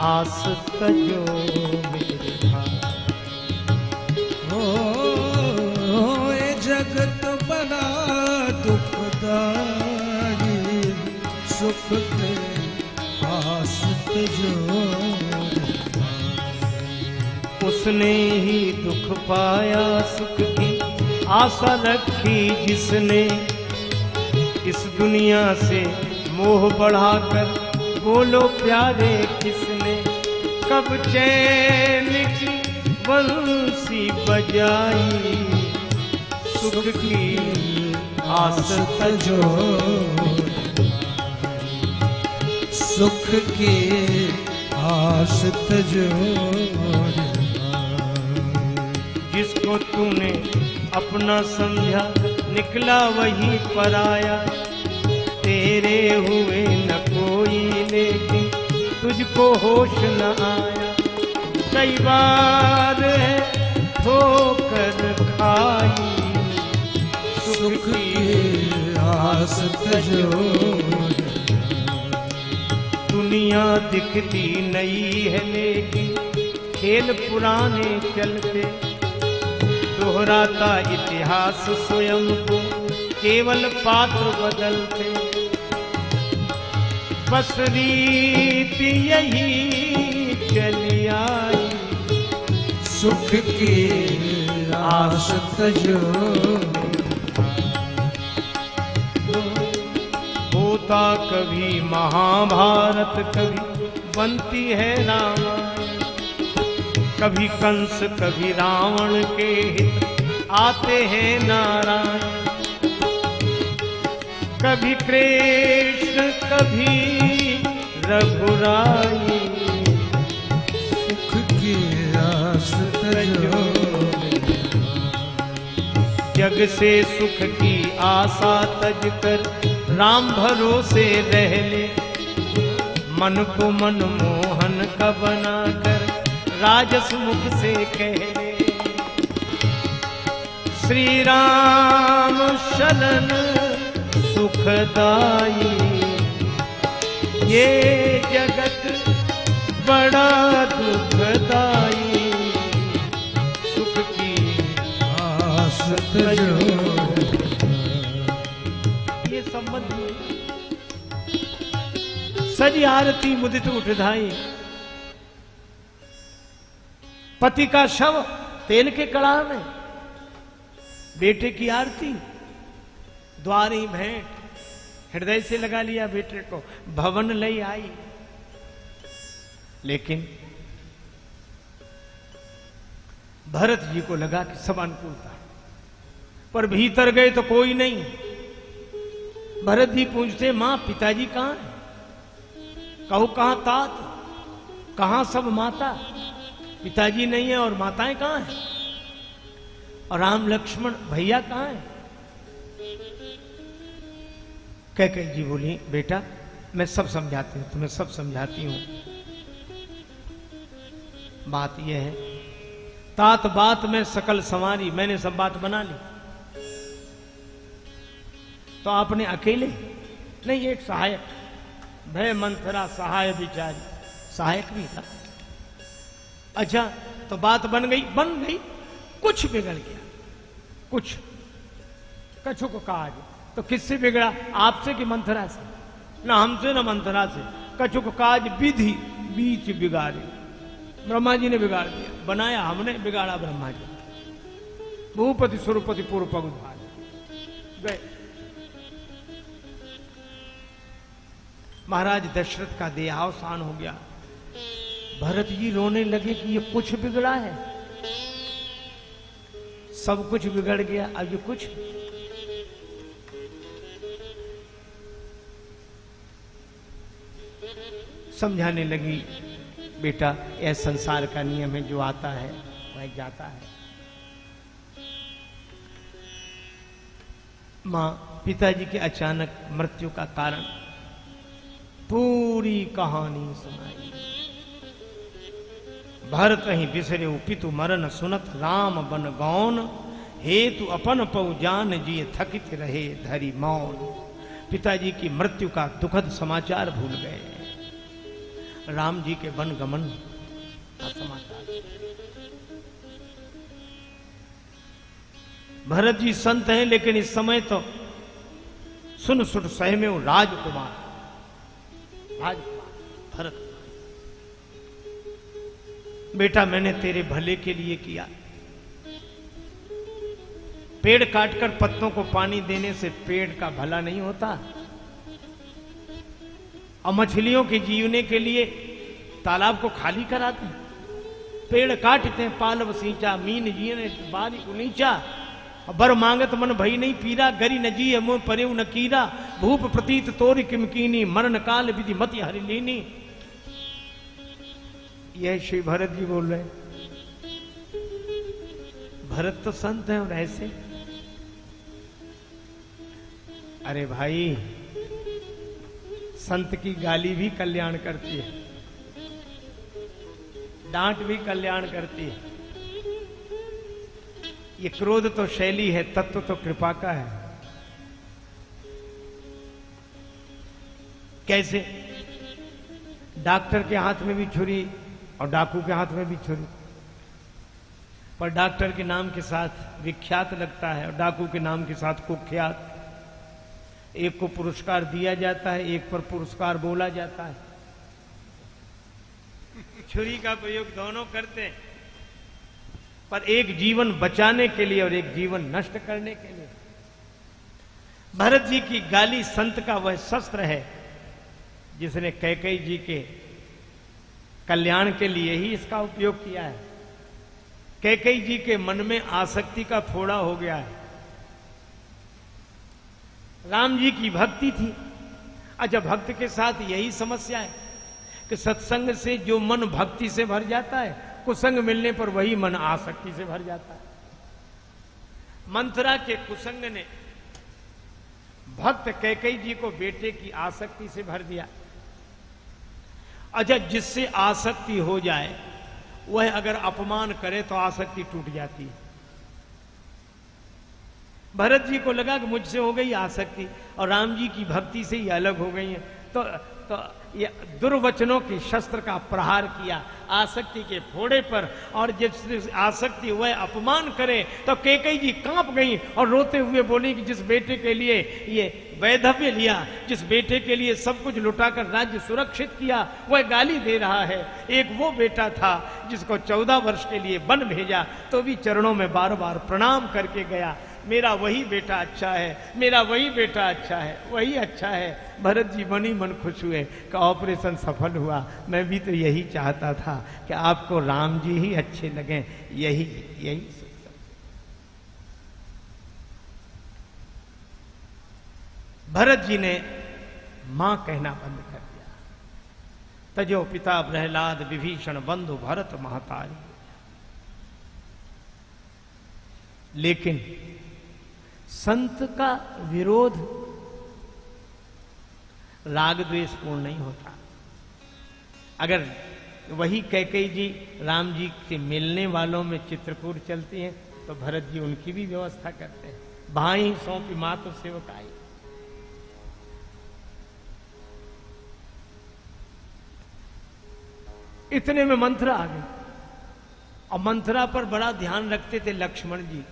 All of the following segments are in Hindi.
आस तजो मेरे भाई। ये जगत बड़ा दुखदाई, सुख के आस तजो। उसने ही दुख पाया, सुख की आशा रखी जिसने, इस दुनिया से मोह बढ़ाकर बोलो प्यारे किसने, कब चैन की बंसी बजाई, सुख की आस तजो, सुख की आस तजो। जिसको तूने अपना समझा निकला वही पराया, तेरे हुए न कोई लेकिन तुझको होश न आया। कई बार है ठोकर खाई, सुख की आस तजो। दुनिया दिखती नई है लेकिन खेल पुराने चलते, दोहराता इतिहास स्वयं को केवल पात्र बदलते। बस रीति यही चली आई, सुख की आस तजो। होता कभी महाभारत, कभी बनती है रामायण, कभी कंस कभी रावण के हित आते हैं नारायण, कभी कृष्ण कभी रघुराई, सुख की आस तजो। जग से सुख की आशा तज कर राम भरोसे रह ले, मन को मनमोहन का बना कर राजस मुख से कह ले, श्री राम शरण सुखदाई, ये जगत बड़ा दुखदाई, सुख की आस तजो। ये संबंध सजी आरती मुदित उठधाई, पति का शव तेल के कड़ाह में, बेटे की आरती द्वारी भेंट, हृदय से लगा लिया बेटे को, भवन लई आई। लेकिन भरत जी को लगा कि सब अनुकूलता है, पर भीतर गए तो कोई नहीं। भरत जी पूछते, मां पिताजी कहां है? कहो कहां तात, कहां सब माता? पिताजी नहीं है और माताएं कहां हैं? और राम लक्ष्मण भैया कहां हैं? कैकेयी जी बोली, बेटा मैं सब समझाती हूं, तुम्हें सब समझाती हूं। बात यह है, तात बात में सकल संवारी, मैंने सब बात बना ली। तो आपने अकेले नहीं, एक सहायक, भय मंथरा सहाय बिचारी, सहायक भी था। अच्छा तो बात बन गई, कुछ बिगड़ गया, कुछ कछु को काज। तो किससे बिगड़ा? आपसे कि मंथरा से? ना हमसे ना मंथरा से। कछु को काज विधि बीच बिगाड़े, ब्रह्मा जी ने बिगाड़ दिया, बनाया हमने, बिगाड़ा ब्रह्मा जी। भूपति सुरपति पूर्व पगुधार गए। महाराज दशरथ का देहावसान हो गया। भरत जी रोने लगे कि ये कुछ बिगड़ा है, सब कुछ बिगड़ गया, अब ये कुछ। समझाने लगी, बेटा यह संसार का नियम है, जो आता है वह जाता है। मां पिताजी के अचानक मृत्यु का कारण पूरी कहानी सुनाई। भरत ही बिसरे पितु मरण सुनत, राम बन गौन, हेतु अपन पौ जान जिए थकित रहे धरी मौन। पिताजी की मृत्यु का दुखद समाचार भूल गए। राम जी के वन गमन का समाचार। भरत जी संत हैं, लेकिन इस समय तो सुन सुन सह में राजकुमार भरत, बेटा मैंने तेरे भले के लिए किया। पेड़ काटकर पत्तों को पानी देने से पेड़ का भला नहीं होता, और मछलियों के जीवने के लिए तालाब को खाली कराते हैं। पेड़ काटते हैं पालव सींचा, मीन जीने बारी को नीचा, बर मांगत मन भई नहीं पीरा, गरी न जी मुँह परे न कीरा, भूप प्रतीत तोर किमकीनी, मरण काल विधि मति हरि लीनी। यह श्री भरत जी बोल रहे हैं। भरत तो संत हैं और ऐसे, अरे भाई संत की गाली भी कल्याण करती है, डांट भी कल्याण करती है। ये क्रोध तो शैली है, तत्व तो कृपा का है। कैसे? डॉक्टर के हाथ में भी छुरी और डाकू के हाथ में भी छुरी, पर डॉक्टर के नाम के साथ विख्यात लगता है और डाकू के नाम के साथ कुख्यात। एक को पुरस्कार दिया जाता है, एक पर पुरस्कार बोला जाता है। छुरी का प्रयोग दोनों करते हैं, पर एक जीवन बचाने के लिए और एक जीवन नष्ट करने के लिए। भरत जी की गाली संत का वह शस्त्र है जिसने कैकेयी जी के कल्याण के लिए ही इसका उपयोग किया है। कैकेयी जी के मन में आसक्ति का फोड़ा हो गया है। राम जी की भक्ति थी। अच्छा, भक्त के साथ यही समस्या है कि सत्संग से जो मन भक्ति से भर जाता है, कुसंग मिलने पर वही मन आसक्ति से भर जाता है। मंथरा के कुसंग ने भक्त कैकेयी जी को बेटे की आसक्ति से भर दिया। अच्छा, जिससे आसक्ति हो जाए वह अगर अपमान करे तो आसक्ति टूट जाती है। भरत जी को लगा कि मुझसे हो गई आसक्ति और राम जी की भक्ति से ही अलग हो गई है, तो ये दुर्वचनों के शस्त्र का प्रहार किया आसक्ति के फोड़े पर। और जिस आसक्ति वह अपमान करे तो कैकेयी जी कांप गई और रोते हुए बोली कि जिस बेटे के लिए ये वैधव्य लिया, जिस बेटे के लिए सब कुछ लुटाकर राज्य सुरक्षित किया, वह गाली दे रहा है। एक वो बेटा था जिसको 14 वर्ष के लिए वन भेजा तो भी चरणों में बार बार प्रणाम करके गया। मेरा वही बेटा अच्छा है, मेरा वही बेटा अच्छा है, वही अच्छा है। भरत जी मन ही मन खुश हुए कि ऑपरेशन सफल हुआ। मैं भी तो यही चाहता था कि आपको राम जी ही अच्छे लगें, यही भरत जी ने मां कहना बंद कर दिया। तजो पिता प्रहलाद विभीषण बंधु भरत महतारी। लेकिन संत का विरोध राग द्वेष पूर्ण नहीं होता। अगर वही कैकेयी जी राम जी से मिलने वालों में चित्रकूट चलती हैं तो भरत जी उनकी भी व्यवस्था करते हैं। भाई सौंपी मातु सेवकाई। इतने में मंथरा आ गई और मंथरा पर बड़ा ध्यान रखते थे लक्ष्मण जी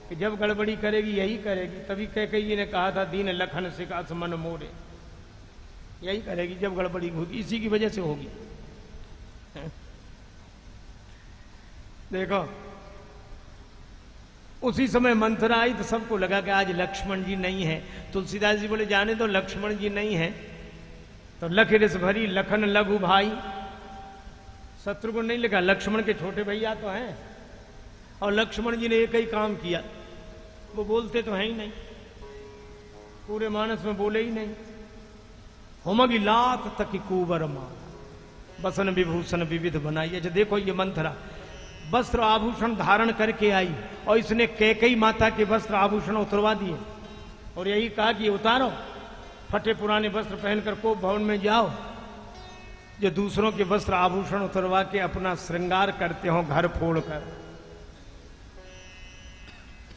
कि जब गड़बड़ी करेगी यही करेगी। तभी कैकेयी जी ने कहा था दीन लखन सिकास मन मोरे, यही करेगी जब गड़बड़ी होगी, इसी की वजह से होगी। देखो उसी समय मंथरा आई तो सबको लगा कि आज लक्ष्मण जी नहीं है। तुलसीदास जी बोले जाने दो, लक्ष्मण जी नहीं है तो लख रिस भरी लखन लघु भाई। शत्रुघ्न नहीं लिखा, लक्ष्मण के छोटे भैया तो हैं। और लक्ष्मण जी ने एक ही काम किया, वो बोलते तो हैं ही नहीं, पूरे मानस में बोले ही नहीं। होमगी लात तक कुबर मार बसन विभूषण विविध बनाई। अच्छा देखो ये मंथरा वस्त्र आभूषण धारण करके आई और इसने कैकेयी माता के वस्त्र आभूषण उतरवा दिए और यही कहा कि उतारो, फटे पुराने वस्त्र पहनकर कोप भवन में जाओ। जो दूसरों के वस्त्र आभूषण उतरवा के अपना श्रृंगार करते हो घर फोड़कर,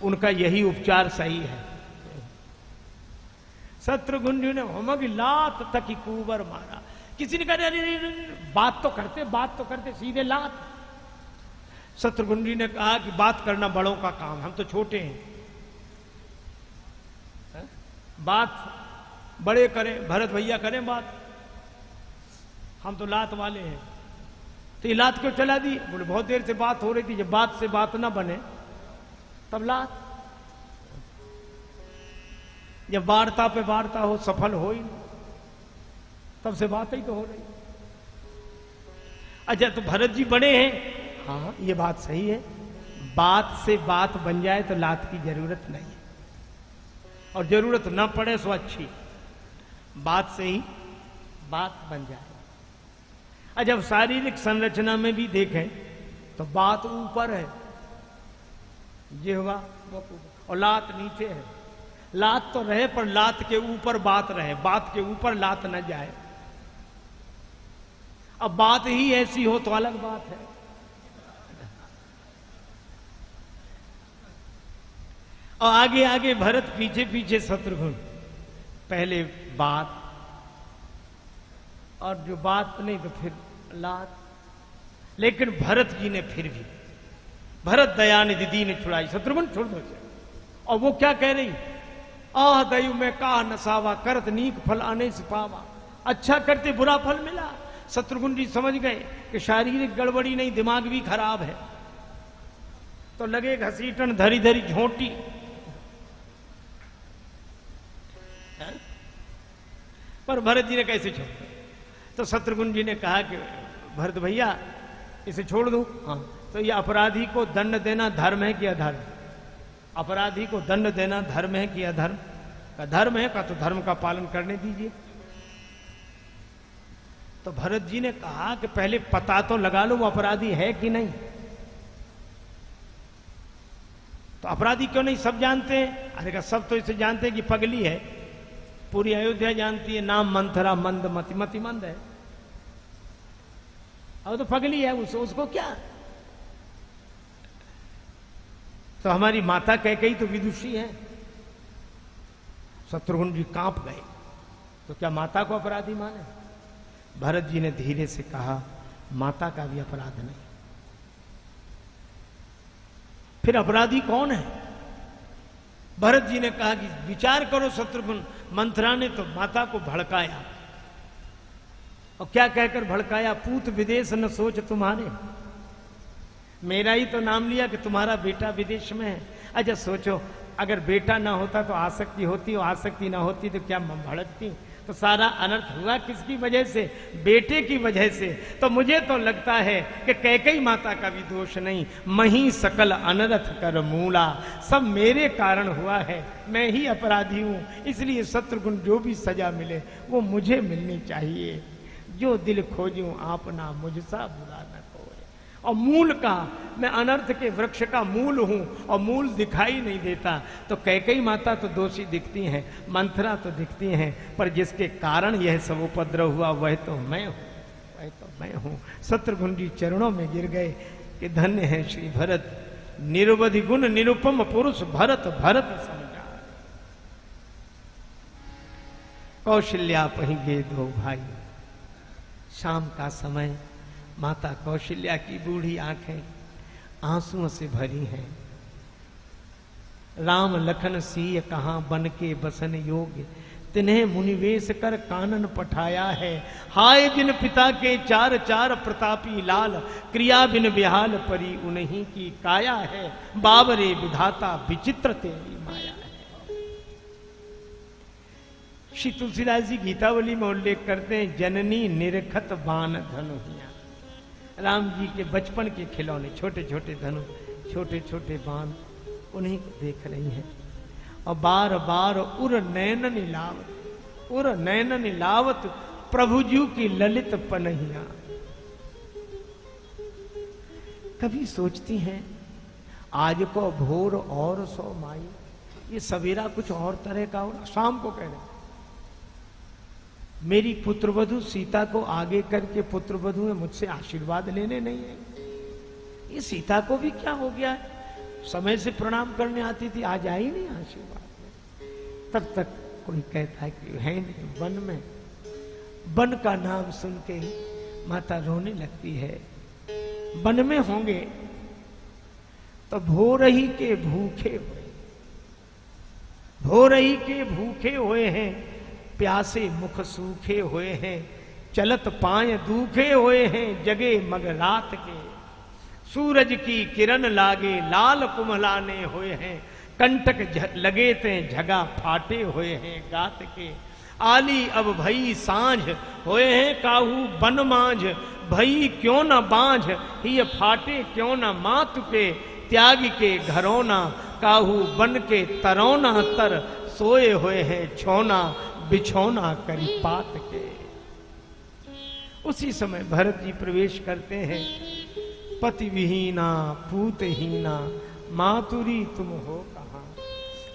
उनका यही उपचार सही है। शत्रुघ्न ने होमगी लात तक कुबर मारा, किसी ने कहा अरे बात तो करते सीधे लात। शत्रुघ्न जी ने कहा कि बात करना बड़ों का काम, हम तो छोटे हैं, बात बड़े करें, भरत भैया करें बात, हम तो लात वाले हैं। तो ये लात क्यों चला दी? बोले बहुत देर से बात हो रही थी, जब बात से बात ना बने तब लात। जब वार्ता पे वार्ता हो, सफल हो ही नहीं, तब से बात ही तो हो रही। अच्छा तो भरत जी बड़े हैं, हाँ ये बात सही है, बात से बात बन जाए तो लात की जरूरत नहीं है, और जरूरत ना पड़े सो अच्छी, बात से ही बात बन जाए। जब शारीरिक संरचना में भी देखें तो बात ऊपर है, जिह्वा और लात नीचे है। लात तो रहे पर लात के ऊपर बात रहे, बात के ऊपर लात न जाए। अब बात ही ऐसी हो तो अलग बात है। और आगे आगे भरत, पीछे पीछे शत्रुघ्न, पहले बात, और जो बात नहीं तो फिर लात। लेकिन भरत जी ने फिर भी, भरत दयानिधि दीन छुड़ाई, शत्रुघ्न छोड़ दो। और वो क्या कह रही, आह दयु में काह नसावा, करत नीक फल आने से पावा। अच्छा करते बुरा फल मिला। शत्रुघ्न जी समझ गए कि शारीरिक गड़बड़ी नहीं, दिमाग भी खराब है, तो लगे घसीटन धरी धरी झोंटी। पर भरत जी ने कैसे छोड़? तो शत्रुघ्न जी ने कहा कि भरत भैया इसे छोड़ दूं? हाँ। तो ये अपराधी को दंड देना धर्म है कि अधर्म? अपराधी को दंड देना धर्म है कि अधर्म? का धर्म है, का तो धर्म का पालन करने दीजिए। तो भरत जी ने कहा कि पहले पता तो लगा लो वो अपराधी है कि नहीं। तो अपराधी क्यों नहीं? सब जानते हैं। अरे का सब तो इसे जानते हैं कि पगली है, पूरी अयोध्या जानती है, नाम मंथरा, मंद मति, मति मंद है, अब तो पगली है, उसको क्या? तो हमारी माता कैकेयी तो विदुषी है। शत्रुघ्न जी कांप गए, तो क्या माता को अपराधी माने? भरत जी ने धीरे से कहा, माता का भी अपराध नहीं। फिर अपराधी कौन है? भरत जी ने कहा कि विचार करो शत्रुघ्न, मंथरा ने तो माता को भड़काया, और क्या कहकर भड़काया? पूत विदेश न सोच तुम्हारे। मेरा ही तो नाम लिया कि तुम्हारा बेटा विदेश में है। अच्छा सोचो, अगर बेटा ना होता तो आसक्ति होती, और आसक्ति ना होती तो क्या भड़कती? तो सारा अनर्थ हुआ किसकी वजह से? बेटे की वजह से। तो मुझे तो लगता है कि कैकेयी माता का भी दोष नहीं, मही सकल अनर्थ कर मूला, सब मेरे कारण हुआ है, मैं ही अपराधी हूं। इसलिए शत्रुघ्न जो भी सजा मिले वो मुझे मिलनी चाहिए। जो दिल खोजूं आपना, मुझसा बुरा न कोई। और मूल का, मैं अनर्थ के वृक्ष का मूल हूं, और मूल दिखाई नहीं देता। तो कैकेयी माता तो दोषी दिखती हैं, मंथरा तो दिखती हैं, पर जिसके कारण यह सब उपद्रव हुआ वह तो मैं हूं, वह तो मैं हूं। शत्रुघ्न जी चरणों में गिर गए कि धन्य है श्री भरत, निरवधि गुण निरुपम पुरुष भरत, भरत समझा। कौशल्या पहिगे दो भाई। शाम का समय, माता कौशल्या की बूढ़ी आंखें आंसुओं से भरी हैं। राम लखन सीय कहां बन के बसन योग्य, तिन्हें मुनिवेश कर कानन पठाया है। हाय बिन पिता के चार चार प्रतापी लाल, क्रिया बिन बिहाल परी उन्हीं की काया है। बाबरे विधाता विचित्र तेरी माया है। श्री तुलसीदास जी गीतावली में उल्लेख करते हैं, जननी निरखत बान धनुहिया। राम जी के बचपन के खिलौने, छोटे छोटे धनु, छोटे छोटे बाण, उन्हीं को देख रही हैं। और बार बार उर नैन नीलावत, उर नैन नीलावत प्रभुजू की ललित पनहिया। कभी सोचती हैं, आज को भोर और सो माई, ये सवेरा कुछ और तरह का हो। शाम को कह रहे, मेरी पुत्रवधु सीता को आगे करके पुत्रवधु में मुझसे आशीर्वाद लेने नहीं है। ये सीता को भी क्या हो गया है? समय से प्रणाम करने आती थी, आज आई नहीं आशीर्वाद में। तब तक कोई कहता है कि है नहीं वन में, वन का नाम सुन के ही माता रोने लगती है। वन में होंगे तो भोरही के भूखे हुए, भोरही के भूखे हुए हैं, प्यासे मुख सूखे हुए हैं, चलत पांय दूखे हुए हैं, जगे मग रात के, सूरज की किरण लागे लाल कुमलाने हुए हैं, कंटक लगे ते झगा फाटे हुए हैं गात के, आली अब भई सांझ होए हैं, काहू बन मांझ भई क्यों न बांझ, ही फाटे क्यों न मातु के, त्याग के घरोना काहू बन के तरोना तर, सोए हुए हैं छोना बिछौना करी पात के। उसी समय भरत जी प्रवेश करते हैं। पति विहीना पूतहीना मातुरी तुम हो कहाँ,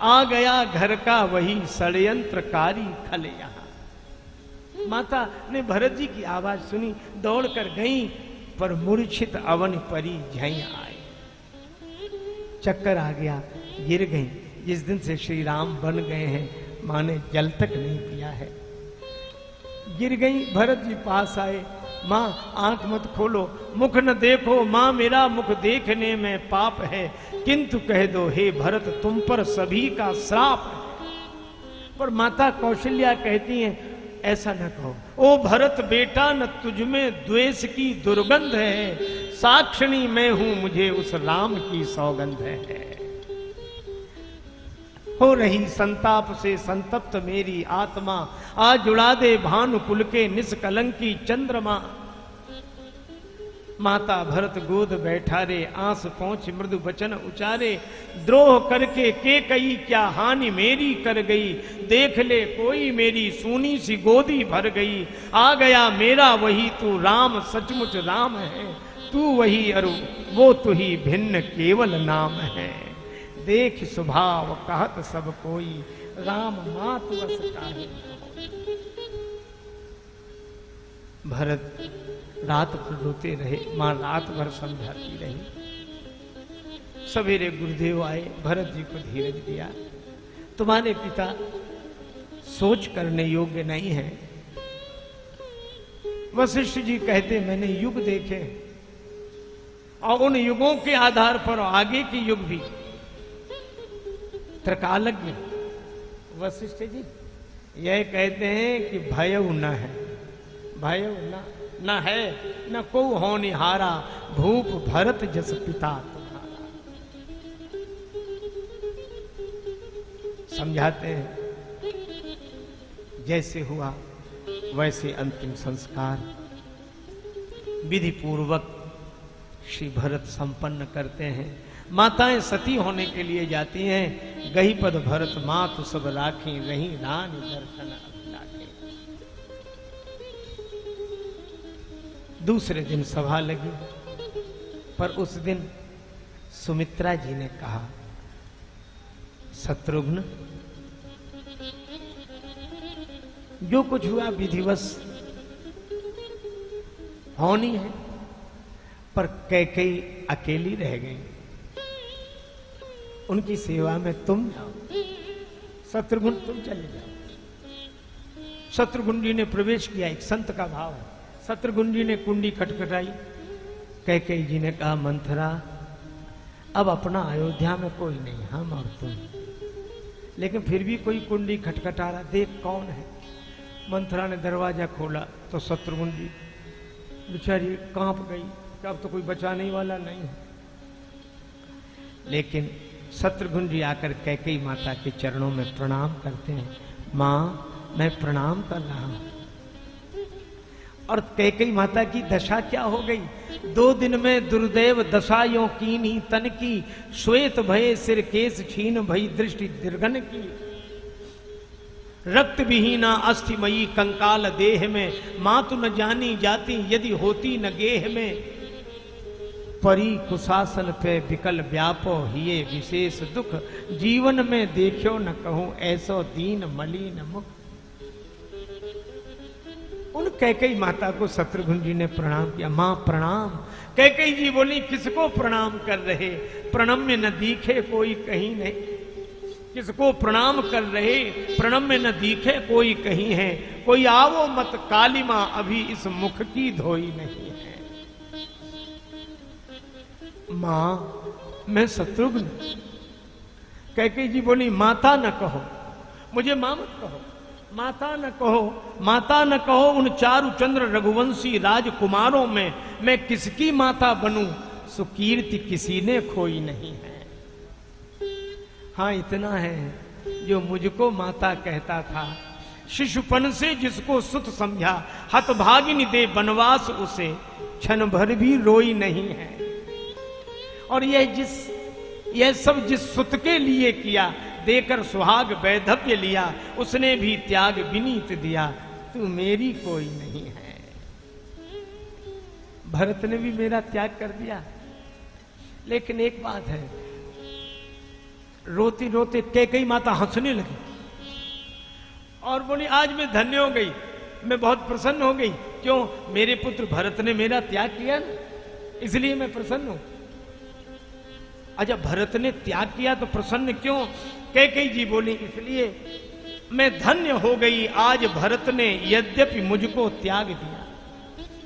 आ गया घर का वही षड्यंत्रकारी खल यहाँ। माता ने भरत जी की आवाज सुनी, दौड़कर गई, पर मूर्छित अवन परी झई आए, चक्कर आ गया, गिर गई। जिस दिन से श्री राम बन गए हैं मां ने जल तक नहीं पिया है, गिर गई। भरत जी पास आए, मां आंख मत खोलो, मुख न देखो, मां मेरा मुख देखने में पाप है, किंतु कह दो हे भरत तुम पर सभी का श्राप है। पर माता कौशल्या कहती हैं ऐसा न कहो, ओ भरत बेटा न तुझ में द्वेष की दुर्गंध है, साक्षिणी मैं हूं मुझे उस राम की सौगंध है। हो रही संताप से संतप्त मेरी आत्मा, आज जुड़ा दे भानुकुल के निष्कलंकी चंद्रमा। माता भरत गोद बैठा रे, आंस पहुंच मृदु वचन उचारे, द्रोह करके के कई क्या हानि मेरी कर गई, देख ले कोई मेरी सूनी सी गोदी भर गई, आ गया मेरा वही तू राम सचमुच राम है, तू वही अरु वो तू ही भिन्न केवल नाम है, देख स्वभाव कहत सब कोई, राम मात बस काहे। भरत रात भर रोते रहे, मां रात भर समझाती रही। सवेरे गुरुदेव आए, भरत जी को धीरज दिया, तुम्हारे पिता सोच करने योग्य नहीं है। वशिष्ठ जी कहते मैंने युग देखे और उन युगों के आधार पर आगे के युग भी। त्रिकालज्ञ वशिष्ठ जी यह कहते हैं कि भयउ न है, भयउ न है, न को होनिहारा, भूप भरत जस पिता तुम्हारा। समझाते हैं जैसे हुआ वैसे अंतिम संस्कार विधि पूर्वक श्री भरत संपन्न करते हैं। माताएं सती होने के लिए जाती हैं, गही पद भरत मातु सब राखी, रही रानी दर्शन अभिलाखे। दूसरे दिन सभा लगी, पर उस दिन सुमित्रा जी ने कहा शत्रुघ्न जो कुछ हुआ विधिवश होनी है, पर कैकेयी अकेली रह गई, उनकी सेवा में तुम जाओ, शत्रुघ्न तुम चले जाओ। शत्रुघ्न जी ने प्रवेश किया, एक संत का भाव है। शत्रुघ्न जी ने कुंडी खटखटाई, कैकेयी जी ने कहा मंथरा अब अपना अयोध्या में कोई नहीं, हम और तुम, लेकिन फिर भी कोई कुंडी खटखटा रहा, देख कौन है। मंथरा ने दरवाजा खोला तो शत्रुघ्न जी बेचारी कांप गई कि अब तो कोई बचाने वाला नहीं है। लेकिन शत्रुघ्न जी आकर कैकेयी माता के चरणों में प्रणाम करते हैं, मां मैं प्रणाम कर रहा हूं। और कैकेयी माता की दशा क्या हो गई, 2 दिन में दुर्दैव दशा यो कीन्ही तन की, श्वेत भये सिर केस छीन भई दृष्टि दीर्घन की, रक्त विहीना अस्थिमयी कंकाल देह में, मातु न जानी जाती यदि होती न गेह में, परी कुशासन पे विकल व्यापो हिये विशेष दुख, जीवन में देखो न कहूं ऐसो दीन मलिन मुख। उन कैकेयी माता को शत्रुघ्न जी ने प्रणाम किया, मां प्रणाम। कैकेयी जी बोली किसको प्रणाम कर रहे, प्रणम्य न दिखे कोई कहीं नहीं, किसको प्रणाम कर रहे, प्रणम्य न दिखे कोई कहीं है, कोई आवो मत कालिमा, अभी इस मुख की धोई नहीं है। मां, मैं शत्रुघ्न। कैकेयी जी बोली, माता न कहो, मुझे मां मत कहो, माता न कहो, माता न कहो। उन चारुचंद्र रघुवंशी राजकुमारों में मैं किसकी माता बनूं, सुकीर्ति किसी ने खोई नहीं है। हाँ, इतना है जो मुझको माता कहता था, शिशुपन से जिसको सुत समझा, हतभागिनी दे बनवास उसे, क्षण भर भी रोई नहीं है। और यह सब जिस सुत के लिए किया, देकर सुहाग वैधव्य लिया, उसने भी त्याग विनीत दिया, तू मेरी कोई नहीं है। भरत ने भी मेरा त्याग कर दिया। लेकिन एक बात है, रोते रोते कैकेयी माता हंसने लगी और बोली, आज मैं धन्य हो गई, मैं बहुत प्रसन्न हो गई। क्यों? मेरे पुत्र भरत ने मेरा त्याग किया ना, इसलिए मैं प्रसन्न हूं। अच्छा, भरत ने त्याग किया तो प्रसन्न क्यों? कैकेयी जी बोली, इसलिए मैं धन्य हो गई, आज भरत ने यद्यपि मुझको त्याग दिया।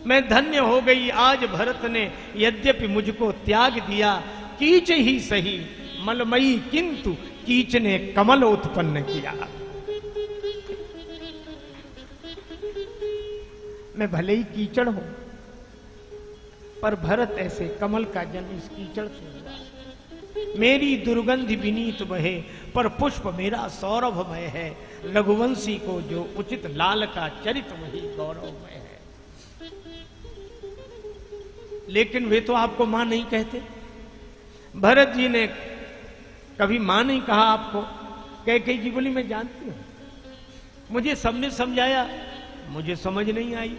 मैं धन्य हो गई, आज भरत ने यद्यपि मुझको त्याग दिया। कीच ही सही मलमयी, किंतु कीच ने कमल उत्पन्न किया। मैं भले ही कीचड़ हूं, पर भरत ऐसे कमल का जन्म इस कीचड़ से हुआ। मेरी दुर्गंधि विनीत बहे, पर पुष्प मेरा सौरभमय है। रघुवंशी को जो उचित लाल का चरित वही गौरवमय है। लेकिन वे तो आपको मां नहीं कहते। भरत जी ने कभी मां नहीं कहा आपको। कैकेयी जी बोली, मैं जानती हूं, मुझे सबने समझाया, मुझे समझ नहीं आई।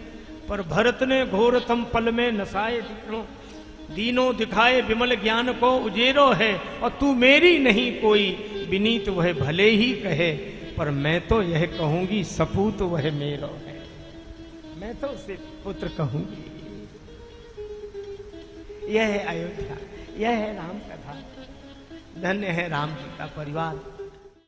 पर भरत ने घोरतम पल में नसाए दीनों दिखाए, विमल ज्ञान को उजेरो है। और तू मेरी नहीं कोई, विनीत वह भले ही कहे, पर मैं तो यह कहूंगी, सपूत वह मेरो है। मैं तो उसे पुत्र कहूंगी। यह है अयोध्या, यह है राम कथा। धन्य है राम जी का परिवार।